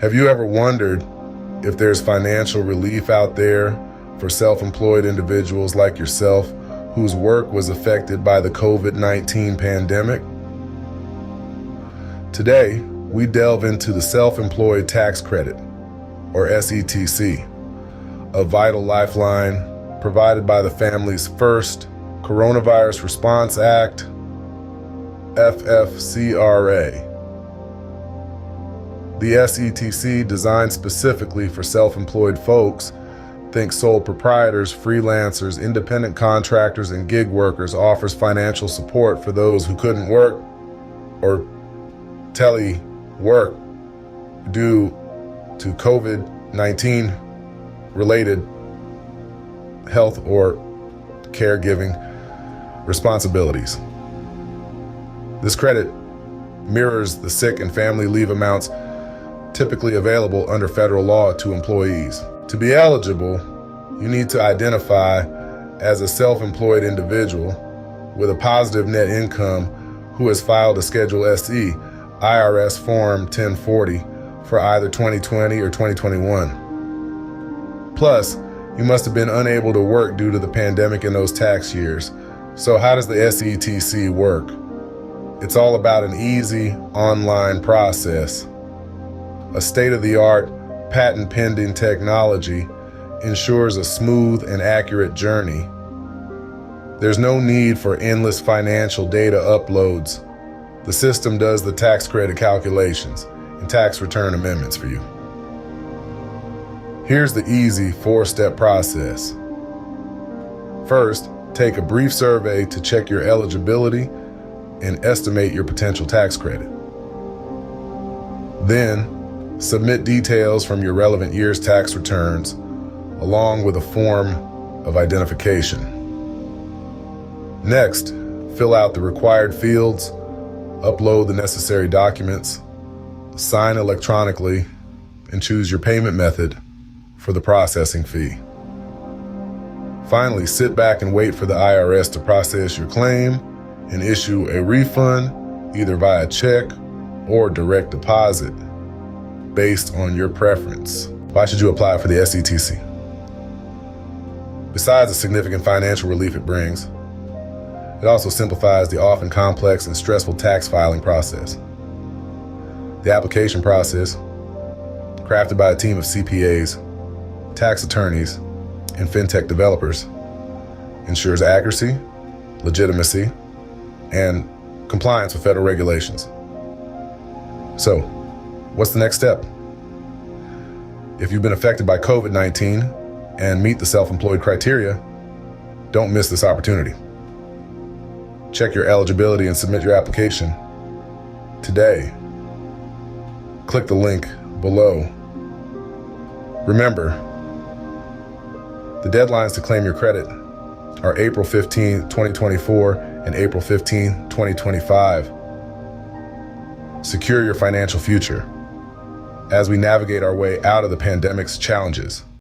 Have you ever wondered if there's financial relief out there for self-employed individuals like yourself whose work was affected by the COVID-19 pandemic? Today, we delve into the self-employed tax credit, or SETC, a vital lifeline provided by the family's first Coronavirus Response Act, FFCRA. The SETC, designed specifically for self-employed folks, think sole proprietors, freelancers, independent contractors, and gig workers, offers financial support for those who couldn't work or telework due to COVID-19 related health or caregiving responsibilities. This credit mirrors the sick and family leave amounts typically available under federal law to employees. To be eligible, you need to identify as a self-employed individual with a positive net income who has filed a Schedule SE IRS Form 1040 for either 2020 or 2021. Plus, you must have been unable to work due to the pandemic in those tax years. So how does the SETC work? It's all about an easy online process. A state-of-the-art, patent-pending technology ensures a smooth and accurate journey. There's no need for endless financial data uploads. The system does the tax credit calculations and tax return amendments for you. Here's the easy 4-step process. First, take a brief survey to check your eligibility and estimate your potential tax credit. Then, submit details from your relevant year's tax returns, along with a form of identification. Next, fill out the required fields, upload the necessary documents, sign electronically, and choose your payment method for the processing fee. Finally, sit back and wait for the IRS to process your claim and issue a refund, either via check or direct deposit, based on your preference. Why should you apply for the SETC? Besides the significant financial relief it brings, it also simplifies the often complex and stressful tax filing process. The application process, crafted by a team of CPAs, tax attorneys, and fintech developers, ensures accuracy, legitimacy, and compliance with federal regulations. So, what's the next step? If you've been affected by COVID-19 and meet the self-employed criteria, don't miss this opportunity. Check your eligibility and submit your application today. Click the link below. Remember, the deadlines to claim your credit are April 15, 2024 and April 15, 2025. Secure your financial future as we navigate our way out of the pandemic's challenges.